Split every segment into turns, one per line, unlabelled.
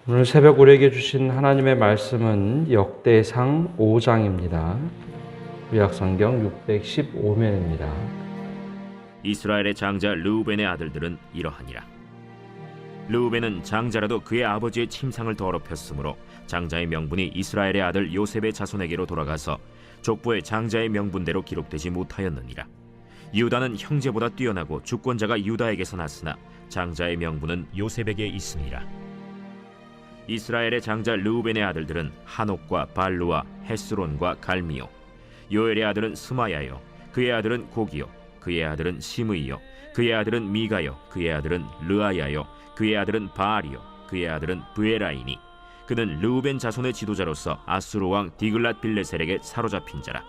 오늘 새벽 우리에게 주신 하나님의 말씀은 역대상 5장입니다. 구약성경 615면입니다.
이스라엘의 장자 르우벤의 아들들은 이러하니라. 르우벤은 장자라도 그의 아버지의 침상을 더럽혔으므로 장자의 명분이 이스라엘의 아들 요셉의 자손에게로 돌아가서 족보의 장자의 명분대로 기록되지 못하였느니라. 유다는 형제보다 뛰어나고 주권자가 유다에게서 났으나 장자의 명분은 요셉에게 있으니라. 이스라엘의 장자 르우벤의 아들들은 하녹과 발루와 헤스론과 갈미요. 요엘의 아들은 스마야요. 그의 아들은 고기요. 그의 아들은 시므이요. 그의 아들은 미가요. 그의 아들은 르아야요. 그의 아들은 바알이요. 그의 아들은 브에라이니. 그는 르우벤 자손의 지도자로서 아수르 왕 디글랏 빌레셀에게 사로잡힌 자라.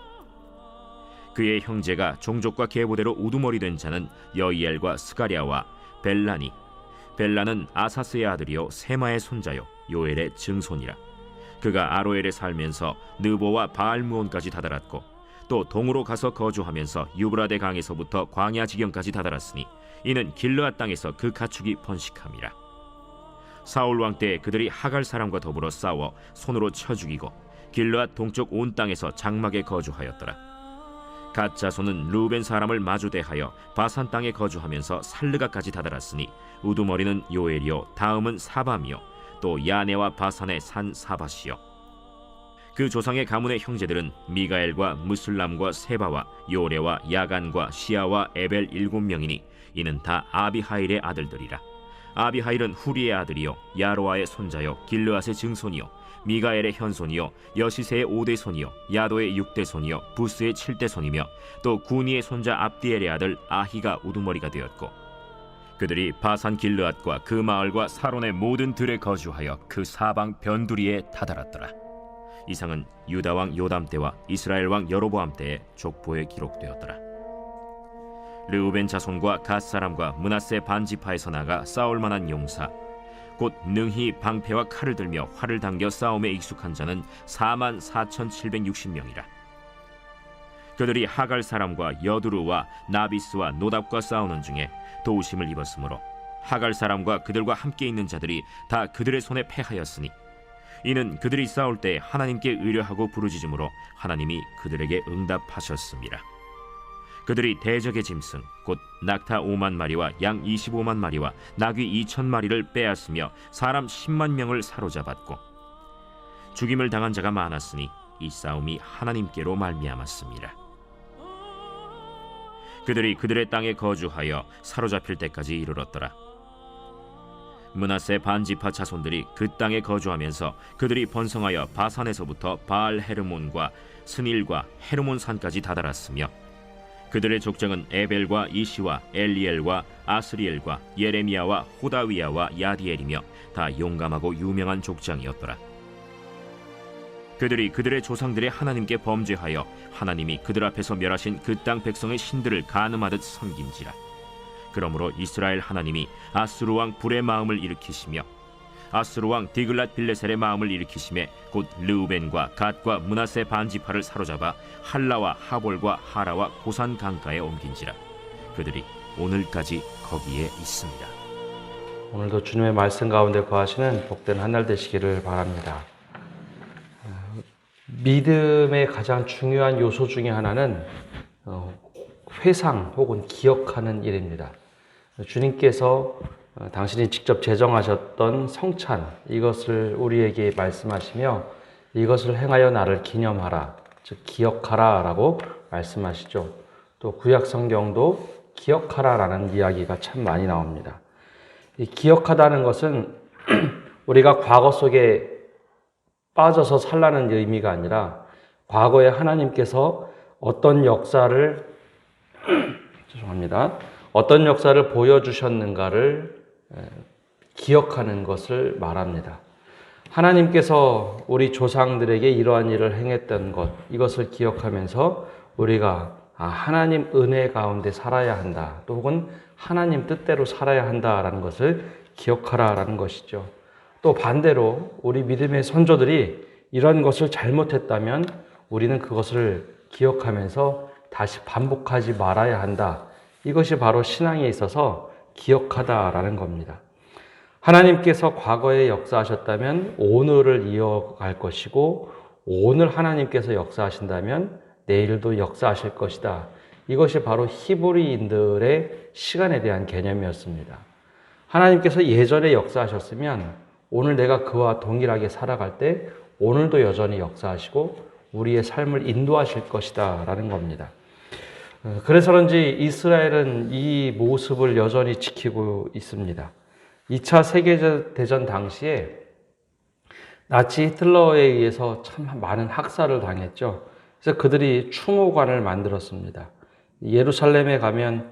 그의 형제가 종족과 계보대로 우두머리 된 자는 여이엘과 스가랴와 벨라니. 벨라는 아사스의 아들이요 세마의 손자요 요엘의 증손이라. 그가 아로엘에 살면서 느보와 바알무온까지 다다랐고 또 동으로 가서 거주하면서 유브라데 강에서부터 광야 지경까지 다다랐으니 이는 길르앗 땅에서 그 가축이 번식함이라. 사울 왕 때 그들이 하갈 사람과 더불어 싸워 손으로 쳐 죽이고 길르앗 동쪽 온 땅에서 장막에 거주하였더라. 갓 자손은 르우벤 사람을 마주대하여 바산 땅에 거주하면서 살르가까지 다다랐으니 우두머리는 요엘이요 다음은 사밤이요 또 야네와 바산의 산 사밧이요. 그 조상의 가문의 형제들은 미가엘과 무술람과 세바와 요레와 야간과 시아와 에벨 7명이니 이는 다 아비하일의 아들들이라. 아비하일은 후리의 아들이요 야로아의 손자요 길르앗의 증손이요 미가엘의 현손이요 여시세의 5대 손이요 야도의 6대 손이요 부스의 7대 손이며 또 구니의 손자 압디엘의 아들 아히가 우두머리가 되었고 그들이 바산 길르앗과 그 마을과 사론의 모든 들에 거주하여 그 사방 변두리에 다다랐더라. 이상은 유다 왕 요담 때와 이스라엘 왕 여로보암 때의 족보에 기록되었더라. 르우벤 자손과 갓 사람과 므낫세 반지파에서 나가 싸울 만한 용사 곧 능히 방패와 칼을 들며 활을 당겨 싸움에 익숙한 자는 44,760명이라. 그들이 하갈 사람과 여두루와 나비스와 노답과 싸우는 중에 도우심을 입었으므로 하갈 사람과 그들과 함께 있는 자들이 다 그들의 손에 패하였으니 이는 그들이 싸울 때 하나님께 의뢰하고 부르짖음으로 하나님이 그들에게 응답하셨습니다. 그들이 대적의 짐승 곧 낙타 5만 마리와 양 25만 마리와 나귀 2천 마리를 빼앗으며 사람 10만 명을 사로잡았고 죽임을 당한 자가 많았으니 이 싸움이 하나님께로 말미암았습니다. 그들이 그들의 땅에 거주하여 사로잡힐 때까지 이르렀더라. 므낫세 반지파 자손들이 그 땅에 거주하면서 그들이 번성하여 바산에서부터 바알 헤르몬과 스닐과 헤르몬 산까지 다다랐으며 그들의 족장은 에벨과 이시와 엘리엘과 아스리엘과 예레미야와 호다위야와 야디엘이며 다 용감하고 유명한 족장이었더라. 그들이 그들의 조상들의 하나님께 범죄하여 하나님이 그들 앞에서 멸하신 그 땅 백성의 신들을 간음하듯 섬긴지라. 그러므로 이스라엘 하나님이 아수르 왕 불의 마음을 일으키시며 아수르 왕 디글랏 빌레셀의 마음을 일으키심에 곧 르우벤과 갓과 므낫세 반지파를 사로잡아 할라와 하볼과 하라와 고산 강가에 옮긴지라. 그들이 오늘까지 거기에 있습니다.
오늘도 주님의 말씀 가운데 거하시는 복된 한 날 되시기를 바랍니다. 믿음의 가장 중요한 요소 중에 하나는 회상 혹은 기억하는 일입니다. 주님께서 당신이 직접 제정하셨던 성찬 이것을 우리에게 말씀하시며 이것을 행하여 나를 기념하라 즉 기억하라 라고 말씀하시죠. 또 구약 성경도 기억하라 라는 이야기가 참 많이 나옵니다. 이 기억하다는 것은 우리가 과거 속에 빠져서 살라는 의미가 아니라 과거에 하나님께서 어떤 역사를 보여주셨는가를 기억하는 것을 말합니다. 하나님께서 우리 조상들에게 이러한 일을 행했던 것, 이것을 기억하면서 우리가 하나님 은혜 가운데 살아야 한다, 또 혹은 하나님 뜻대로 살아야 한다라는 것을 기억하라라는 것이죠. 또 반대로 우리 믿음의 선조들이 이런 것을 잘못했다면 우리는 그것을 기억하면서 다시 반복하지 말아야 한다. 이것이 바로 신앙에 있어서 기억하다라는 겁니다. 하나님께서 과거에 역사하셨다면 오늘을 이어갈 것이고 오늘 하나님께서 역사하신다면 내일도 역사하실 것이다. 이것이 바로 히브리인들의 시간에 대한 개념이었습니다. 하나님께서 예전에 역사하셨으면 오늘 내가 그와 동일하게 살아갈 때 오늘도 여전히 역사하시고 우리의 삶을 인도하실 것이다 라는 겁니다. 그래서 그런지 이스라엘은 이 모습을 여전히 지키고 있습니다. 2차 세계대전 당시에 나치 히틀러에 의해서 참 많은 학살을 당했죠. 그래서 그들이 추모관을 만들었습니다. 예루살렘에 가면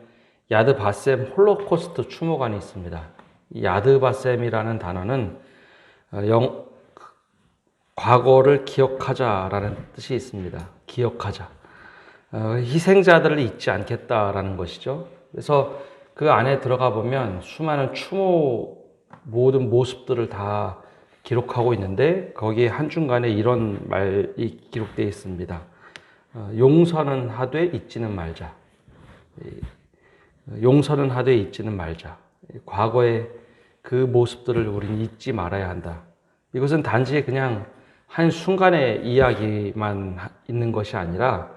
야드 바셈 홀로코스트 추모관이 있습니다. 야드 바셈이라는 단어는 과거를 기억하자라는 뜻이 있습니다. 기억하자. 희생자들을 잊지 않겠다라는 것이죠. 그래서 그 안에 들어가 보면 수많은 추모 모든 모습들을 다 기록하고 있는데 거기에 한중간에 이런 말이 기록되어 있습니다. 용서는 하되 잊지는 말자. 용서는 하되 잊지는 말자. 과거의 그 모습들을 우리는 잊지 말아야 한다. 이것은 단지 그냥 한 순간의 이야기만 있는 것이 아니라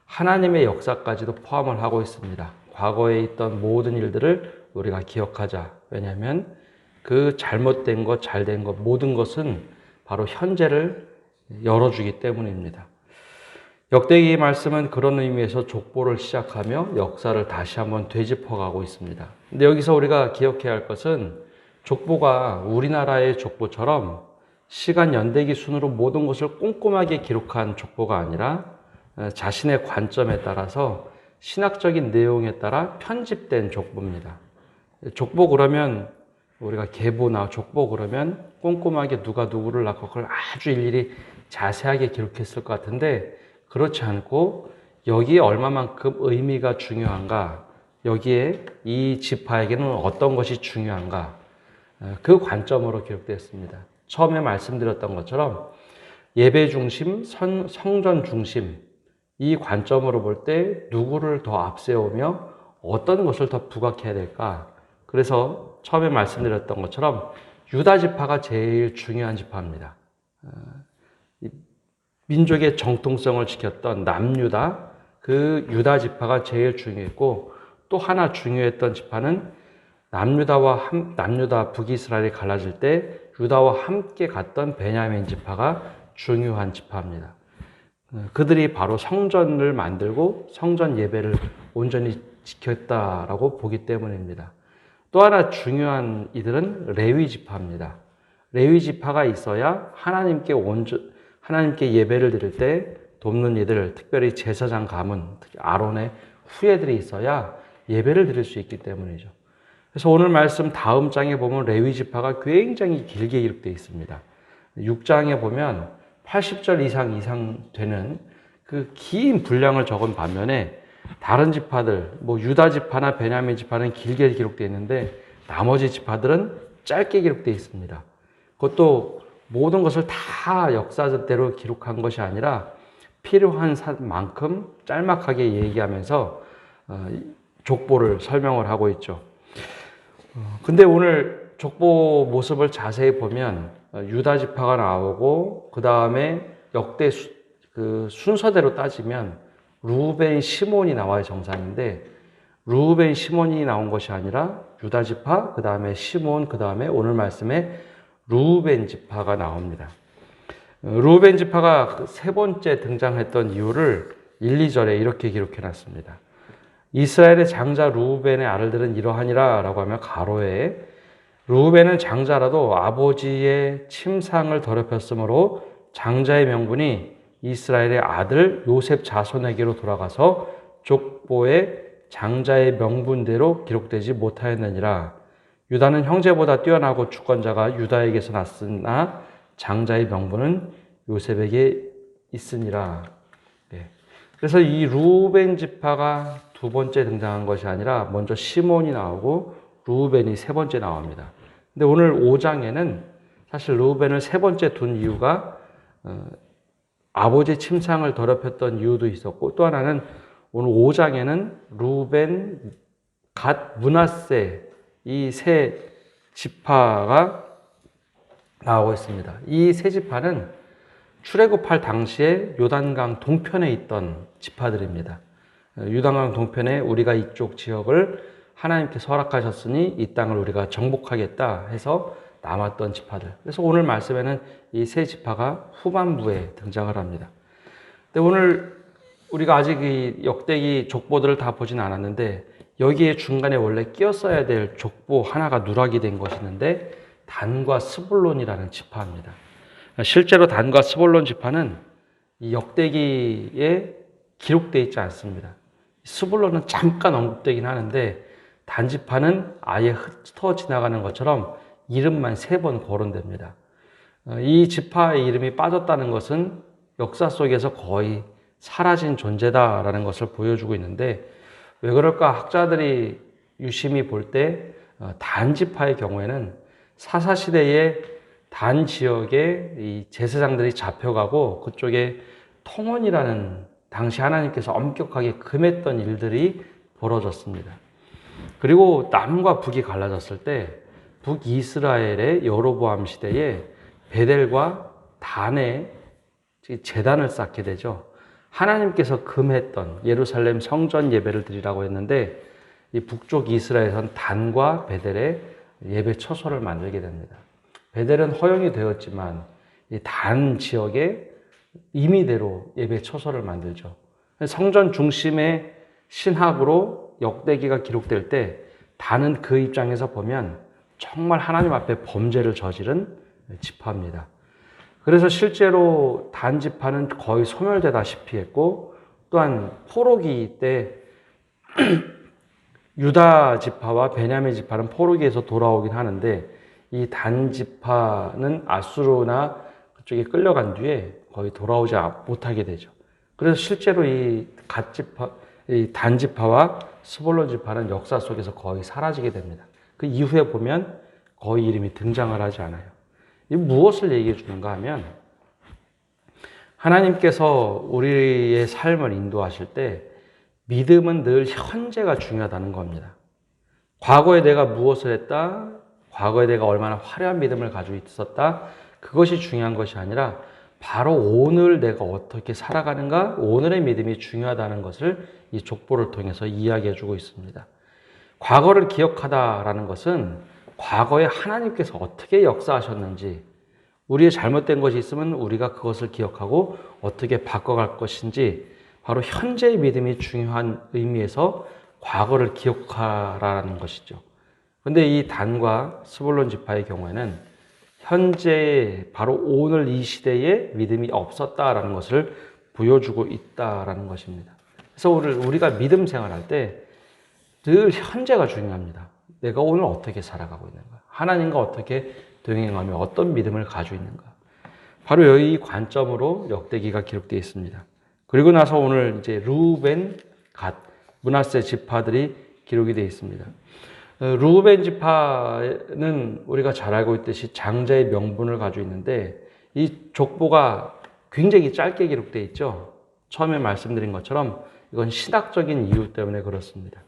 하나님의 역사까지도 포함을 하고 있습니다. 과거에 있던 모든 일들을 우리가 기억하자. 왜냐하면 그 잘못된 것, 잘된 것, 모든 것은 바로 현재를 열어주기 때문입니다. 역대기 말씀은 그런 의미에서 족보를 시작하며 역사를 다시 한번 되짚어가고 있습니다. 근데 여기서 우리가 기억해야 할 것은 족보가 우리나라의 족보처럼 시간 연대기 순으로 모든 것을 꼼꼼하게 기록한 족보가 아니라 자신의 관점에 따라서 신학적인 내용에 따라 편집된 족보입니다. 족보 그러면 우리가 계보나 족보 그러면 꼼꼼하게 누가 누구를 낳고 그걸 아주 일일이 자세하게 기록했을 것 같은데 그렇지 않고 여기에 얼마만큼 의미가 중요한가, 여기에 이 지파에게는 어떤 것이 중요한가, 그 관점으로 기록되었습니다. 처음에 말씀드렸던 것처럼 예배 중심, 성전 중심 이 관점으로 볼 때 누구를 더 앞세우며 어떤 것을 더 부각해야 될까? 그래서 처음에 말씀드렸던 것처럼 유다 지파가 제일 중요한 지파입니다. 민족의 정통성을 지켰던 남유다, 그 유다 지파가 제일 중요했고 또 하나 중요했던 지파는 남유다 북이스라엘이 갈라질 때 유다와 함께 갔던 베냐민 지파가 중요한 지파입니다. 그들이 바로 성전을 만들고 성전 예배를 온전히 지켰다라고 보기 때문입니다. 또 하나 중요한 이들은 레위 지파입니다. 레위 지파가 있어야 하나님께 예배를 드릴 때 돕는 이들, 특별히 제사장 가문, 특히 아론의 후예들이 있어야 예배를 드릴 수 있기 때문이죠. 그래서 오늘 말씀 다음 장에 보면 레위 지파가 굉장히 길게 기록되어 있습니다. 6장에 보면 80절 이상 되는 그 긴 분량을 적은 반면에 다른 지파들, 유다 지파나 베냐민 지파는 길게 기록되어 있는데 나머지 지파들은 짧게 기록되어 있습니다. 그것도 모든 것을 다 역사대로 기록한 것이 아니라 필요한 만큼 짤막하게 얘기하면서 족보를 설명을 하고 있죠. 근데 오늘 족보 모습을 자세히 보면 유다 지파가 나오고 그 다음에 역대 순서대로 따지면 루벤, 시몬이 나와야 정상인데 루벤, 시몬이 나온 것이 아니라 유다 지파, 그 다음에 시몬, 그 다음에 오늘 말씀에 루벤 지파가 나옵니다. 루벤 지파가 세 번째 등장했던 이유를 1, 2절에 이렇게 기록해 놨습니다. 이스라엘의 장자 루벤의 아들들은 이러하니라 라고 하며 가로에 루벤은 장자라도 아버지의 침상을 더럽혔으므로 장자의 명분이 이스라엘의 아들 요셉 자손에게로 돌아가서 족보에 장자의 명분대로 기록되지 못하였느니라. 유다는 형제보다 뛰어나고 주권자가 유다에게서 났으나 장자의 명분은 요셉에게 있으니라. 그래서 이 루벤 지파가 두 번째 등장한 것이 아니라 먼저 시몬이 나오고 루벤이 세 번째 나옵니다. 근데 오늘 5장에는 사실 루벤을 세 번째 둔 이유가 아버지 침상을 더럽혔던 이유도 있었고 또 하나는 오늘 5장에는 루벤, 갓, 므낫세 이 세 지파가 나오고 있습니다. 이 세 지파는 출애굽할 당시에 요단강 동편에 있던 지파들입니다. 요단강 동편에 우리가 이쪽 지역을 하나님께서 허락하셨으니 이 땅을 우리가 정복하겠다 해서 남았던 지파들. 그래서 오늘 말씀에는 이 세 지파가 후반부에 등장을 합니다. 근데 오늘 우리가 아직 이 역대기 족보들을 다 보진 않았는데 여기에 중간에 원래 끼었어야 될 족보 하나가 누락이 된 것이 있는데 단과 스불론이라는 지파입니다. 실제로 단과 스불론 지파는 이 역대기에 기록되어 있지 않습니다. 스불론은 잠깐 언급되긴 하는데 단 지파는 아예 흩어 지나가는 것처럼 이름만 3번 거론됩니다. 이 지파의 이름이 빠졌다는 것은 역사 속에서 거의 사라진 존재다라는 것을 보여주고 있는데 왜 그럴까? 학자들이 유심히 볼 때 단 지파의 경우에는 사사시대에 단 지역에 이 제사장들이 잡혀가고 그쪽에 통원이라는 당시 하나님께서 엄격하게 금했던 일들이 벌어졌습니다. 그리고 남과 북이 갈라졌을 때 북이스라엘의 여로보암 시대에 베델과 단에 제단을 쌓게 되죠. 하나님께서 금했던 예루살렘 성전 예배를 드리라고 했는데 이 북쪽 이스라엘에선 단과 베델의 예배 처소를 만들게 됩니다. 베델은 허용이 되었지만 이 단 지역에 임의대로 예배 처소를 만들죠. 성전 중심의 신학으로 역대기가 기록될 때 단은 그 입장에서 보면 정말 하나님 앞에 범죄를 저지른 지파입니다. 그래서 실제로 단 지파는 거의 소멸되다시피 했고 또한 포로기 때 유다 지파와 베냐민 지파는 포로기에서 돌아오긴 하는데 이 단 지파는 아수르나 그쪽에 끌려간 뒤에 거의 돌아오지 못하게 되죠. 그래서 실제로 이 단 지파와 스불론 지파는 역사 속에서 거의 사라지게 됩니다. 그 이후에 보면 거의 이름이 등장을 하지 않아요. 이 무엇을 얘기해 주는가 하면 하나님께서 우리의 삶을 인도하실 때 믿음은 늘 현재가 중요하다는 겁니다. 과거에 내가 무엇을 했다, 과거에 내가 얼마나 화려한 믿음을 가지고 있었다, 그것이 중요한 것이 아니라 바로 오늘 내가 어떻게 살아가는가, 오늘의 믿음이 중요하다는 것을 이 족보를 통해서 이야기해 주고 있습니다. 과거를 기억하다라는 것은 과거에 하나님께서 어떻게 역사하셨는지, 우리의 잘못된 것이 있으면 우리가 그것을 기억하고 어떻게 바꿔갈 것인지, 바로 현재의 믿음이 중요한 의미에서 과거를 기억하라는 것이죠. 그런데 이 단과 스불론 지파의 경우에는 현재 바로 오늘 이 시대에 믿음이 없었다라는 것을 보여주고 있다라는 것입니다. 그래서 우리가 믿음 생활할 때 늘 현재가 중요합니다. 내가 오늘 어떻게 살아가고 있는가? 하나님과 어떻게 동행하며 어떤 믿음을 가지고 있는가? 바로 이 관점으로 역대기가 기록되어 있습니다. 그리고 나서 오늘 이제 르우벤, 갓, 므낫세 지파들이 기록이 되어 있습니다. 르우벤 지파는 우리가 잘 알고 있듯이 장자의 명분을 가지고 있는데 이 족보가 굉장히 짧게 기록되어 있죠. 처음에 말씀드린 것처럼 이건 신학적인 이유 때문에 그렇습니다.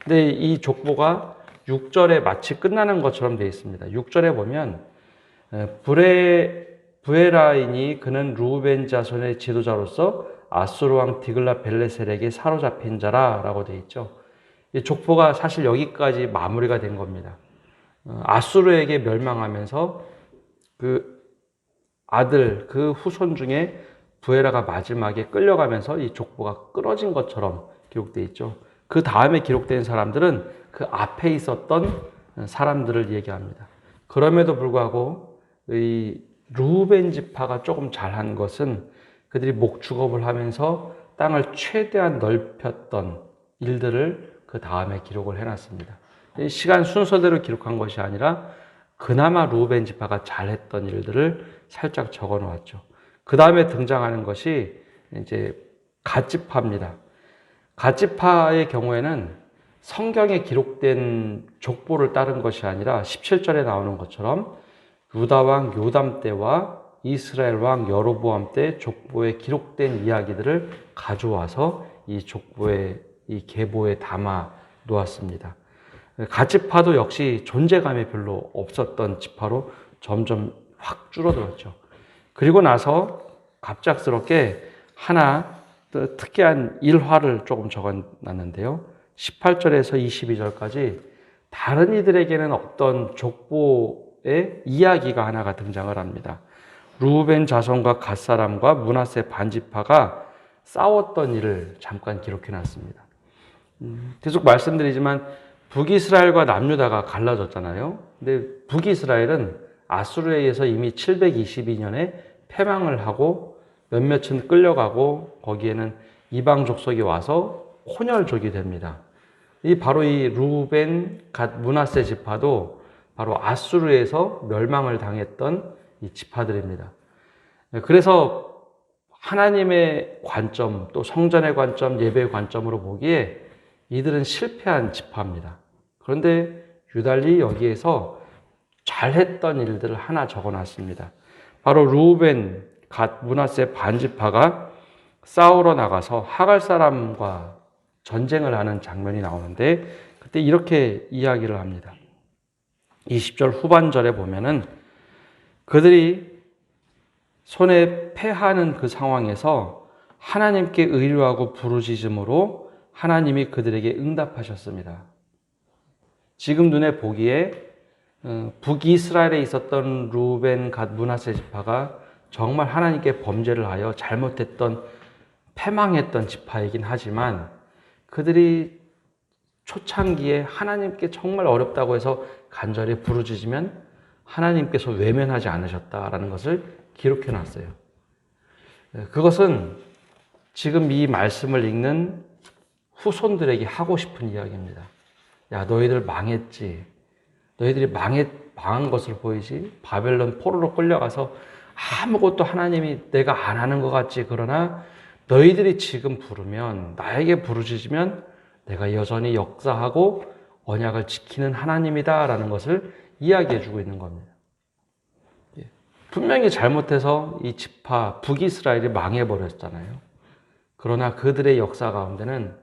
근데 이 족보가 6절에 마치 끝나는 것처럼 되어 있습니다. 6절에 보면 부에라인이 그는 르우벤 자손의 지도자로서 아수르 왕 디글라 벨레셀에게 사로잡힌 자라라고 되어 있죠. 이 족보가 사실 여기까지 마무리가 된 겁니다. 아수르에게 멸망하면서 그 아들, 그 후손 중에 부에라가 마지막에 끌려가면서 이 족보가 끊어진 것처럼 기록되어 있죠. 그 다음에 기록된 사람들은 그 앞에 있었던 사람들을 얘기합니다. 그럼에도 불구하고 이 르우벤 지파가 조금 잘한 것은 그들이 목축업을 하면서 땅을 최대한 넓혔던 일들을 그 다음에 기록을 해놨습니다. 시간 순서대로 기록한 것이 아니라 그나마 르우벤 지파가 잘했던 일들을 살짝 적어 놓았죠. 그 다음에 등장하는 것이 이제 갓 지파입니다. 갓 지파의 경우에는 성경에 기록된 족보를 따른 것이 아니라 17절에 나오는 것처럼 유다 왕 요담 때와 이스라엘 왕 여로보암 때 족보에 기록된 이야기들을 가져와서 이 족보에, 이 계보에 담아 놓았습니다. 갓 지파도 역시 존재감이 별로 없었던 지파로 점점 확 줄어들었죠. 그리고 나서 갑작스럽게 하나 특이한 일화를 조금 적어놨는데요. 18절에서 22절까지 다른 이들에게는 없던 족보의 이야기가 하나가 등장을 합니다. 루벤 자손과 갓 사람과 므낫세 반지파가 싸웠던 일을 잠깐 기록해놨습니다. 계속 말씀드리지만 북이스라엘과 남유다가 갈라졌잖아요. 근데 북이스라엘은 아수르에 의해서 이미 722년에 패망을 하고 몇몇은 끌려가고 거기에는 이방 족속이 와서 혼혈족이 됩니다. 바로 이 루벤, 갓, 므낫세 지파도 바로 아수르에서 멸망을 당했던 이 지파들입니다. 그래서 하나님의 관점, 또 성전의 관점, 예배의 관점으로 보기에 이들은 실패한 지파입니다. 그런데 유달리 여기에서 잘했던 일들을 하나 적어놨습니다. 바로 루벤, 갓, 므낫세 반지파가 싸우러 나가서 하갈 사람과 전쟁을 하는 장면이 나오는데 그때 이렇게 이야기를 합니다. 20절 후반절에 보면은 그들이 손에 패하는 그 상황에서 하나님께 의뢰하고 부르짖음으로 하나님이 그들에게 응답하셨습니다. 지금 눈에 보기에 북이스라엘에 있었던 루벤, 갓, 므낫세 지파가 정말 하나님께 범죄를 하여 잘못했던 패망했던 지파이긴 하지만 그들이 초창기에 하나님께 정말 어렵다고 해서 간절히 부르짖으면 하나님께서 외면하지 않으셨다라는 것을 기록해 놨어요. 그것은 지금 이 말씀을 읽는 후손들에게 하고 싶은 이야기입니다. 야, 너희들 망했지. 너희들이 망한 것을 보이지. 바벨론 포로로 끌려가서 아무것도 하나님이 내가 안 하는 것 같지. 그러나 너희들이 지금 부르면, 나에게 부르짖으면 내가 여전히 역사하고 언약을 지키는 하나님이다라는 것을 이야기해 주고 있는 겁니다. 분명히 잘못해서 이 지파 북이스라엘이 망해버렸잖아요. 그러나 그들의 역사 가운데는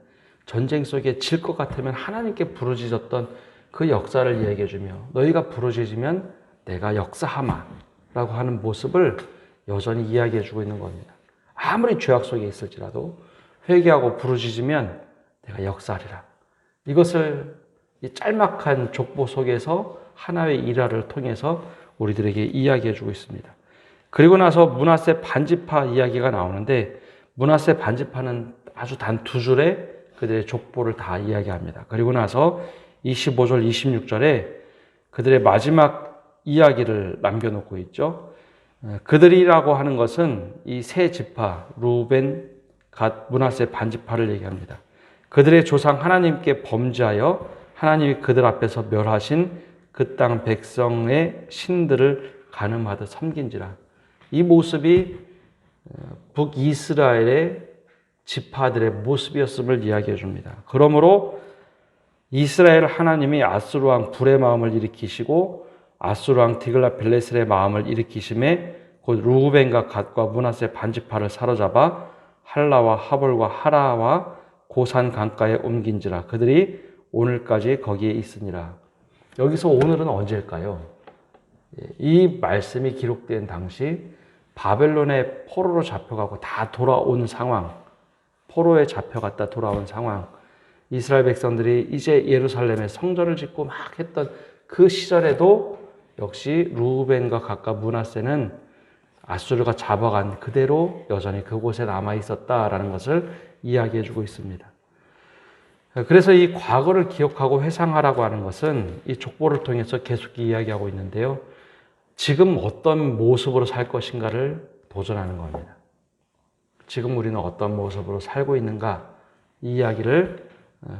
전쟁 속에 질 것 같으면 하나님께 부르짖었던 그 역사를 이야기해 주며 너희가 부르짖으면 내가 역사하마 라고 하는 모습을 여전히 이야기해 주고 있는 겁니다. 아무리 죄악 속에 있을지라도 회개하고 부르짖으면 내가 역사하리라. 이것을 이 짤막한 족보 속에서 하나의 일화를 통해서 우리들에게 이야기해 주고 있습니다. 그리고 나서 므낫세 반지파 이야기가 나오는데 므낫세 반지파는 아주 단 두 줄에 그들의 족보를 다 이야기합니다. 그리고 나서 25절, 26절에 그들의 마지막 이야기를 남겨놓고 있죠. 그들이라고 하는 것은 이 세 지파, 루벤, 갓, 므낫세 반지파를 얘기합니다. 그들의 조상 하나님께 범죄하여 하나님이 그들 앞에서 멸하신 그 땅 백성의 신들을 간음하듯 섬긴지라. 이 모습이 북이스라엘의 지파들의 모습이었음을 이야기해 줍니다. 그러므로 이스라엘 하나님이 아수르 왕 불의 마음을 일으키시고 아수르 왕 디글랏빌레셀의 마음을 일으키심에 곧 루벤과 갓과 므낫세 반지파를 사로잡아 할라와 하볼과 하라와 고산 강가에 옮긴지라. 그들이 오늘까지 거기에 있으니라. 여기서 오늘은 언제일까요? 이 말씀이 기록된 당시 바벨론의 포로로 잡혀가고 다 돌아온 상황, 포로에 잡혀갔다 돌아온 상황, 이스라엘 백성들이 이제 예루살렘에 성전을 짓고 막 했던 그 시절에도 역시 루벤과 갓과 므낫세는 아수르가 잡아간 그대로 여전히 그곳에 남아 있었다라는 것을 이야기해 주고 있습니다. 그래서 이 과거를 기억하고 회상하라고 하는 것은 이 족보를 통해서 계속 이야기하고 있는데요. 지금 어떤 모습으로 살 것인가를 도전하는 겁니다. 지금 우리는 어떤 모습으로 살고 있는가, 이 이야기를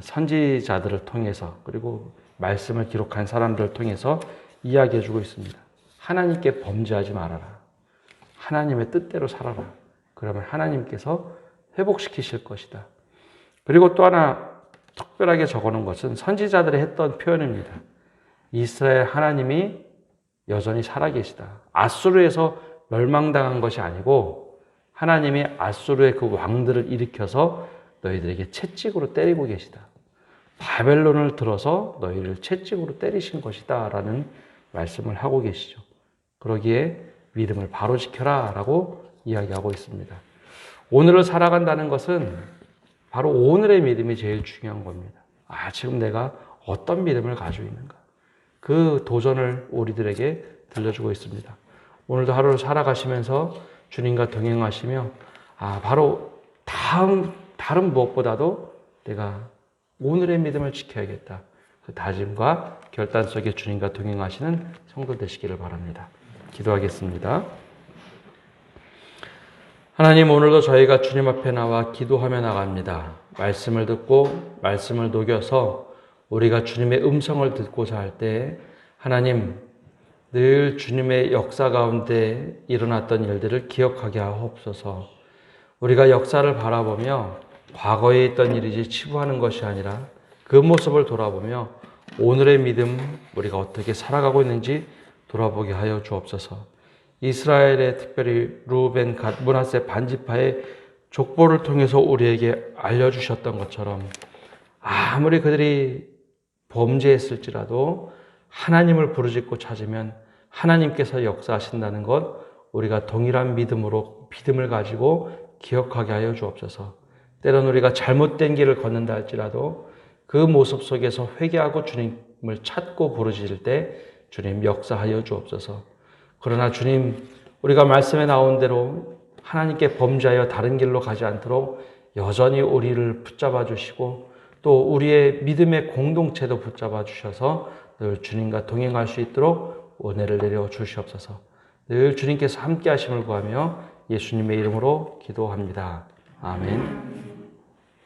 선지자들을 통해서 그리고 말씀을 기록한 사람들을 통해서 이야기해 주고 있습니다. 하나님께 범죄하지 말아라. 하나님의 뜻대로 살아라. 그러면 하나님께서 회복시키실 것이다. 그리고 또 하나 특별하게 적어놓은 것은 선지자들이 했던 표현입니다. 이스라엘 하나님이 여전히 살아계시다. 아수르에서 멸망당한 것이 아니고 하나님이 아수르의 그 왕들을 일으켜서 너희들에게 채찍으로 때리고 계시다. 바벨론을 들어서 너희를 채찍으로 때리신 것이다 라는 말씀을 하고 계시죠. 그러기에 믿음을 바로 지켜라 라고 이야기하고 있습니다. 오늘을 살아간다는 것은 바로 오늘의 믿음이 제일 중요한 겁니다. 지금 내가 어떤 믿음을 가지고 있는가? 그 도전을 우리들에게 들려주고 있습니다. 오늘도 하루를 살아가시면서 주님과 동행하시며 바로 다른 무엇보다도 내가 오늘의 믿음을 지켜야겠다. 그 다짐과 결단 속에 주님과 동행하시는 성도 되시기를 바랍니다. 기도하겠습니다. 하나님, 오늘도 저희가 주님 앞에 나와 기도하며 나갑니다. 말씀을 듣고 말씀을 녹여서 우리가 주님의 음성을 듣고자 할 때 하나님, 늘 주님의 역사 가운데 일어났던 일들을 기억하게 하옵소서. 우리가 역사를 바라보며 과거에 있던 일이지 치부하는 것이 아니라 그 모습을 돌아보며 오늘의 믿음 우리가 어떻게 살아가고 있는지 돌아보게 하여 주옵소서. 이스라엘의 특별히 루벤, 갓, 므낫세 반지파의 족보를 통해서 우리에게 알려주셨던 것처럼 아무리 그들이 범죄했을지라도 하나님을 부르짖고 찾으면 하나님께서 역사하신다는 것 우리가 동일한 믿음을 가지고 기억하게 하여 주옵소서. 때론 우리가 잘못된 길을 걷는다 할지라도 그 모습 속에서 회개하고 주님을 찾고 부르짖을 때 주님 역사하여 주옵소서. 그러나 주님, 우리가 말씀에 나온 대로 하나님께 범죄하여 다른 길로 가지 않도록 여전히 우리를 붙잡아 주시고 또 우리의 믿음의 공동체도 붙잡아 주셔서 늘 주님과 동행할 수 있도록 은혜를 내려 주시옵소서. 늘 주님께서 함께 하심을 구하며 예수님의 이름으로 기도합니다. 아멘.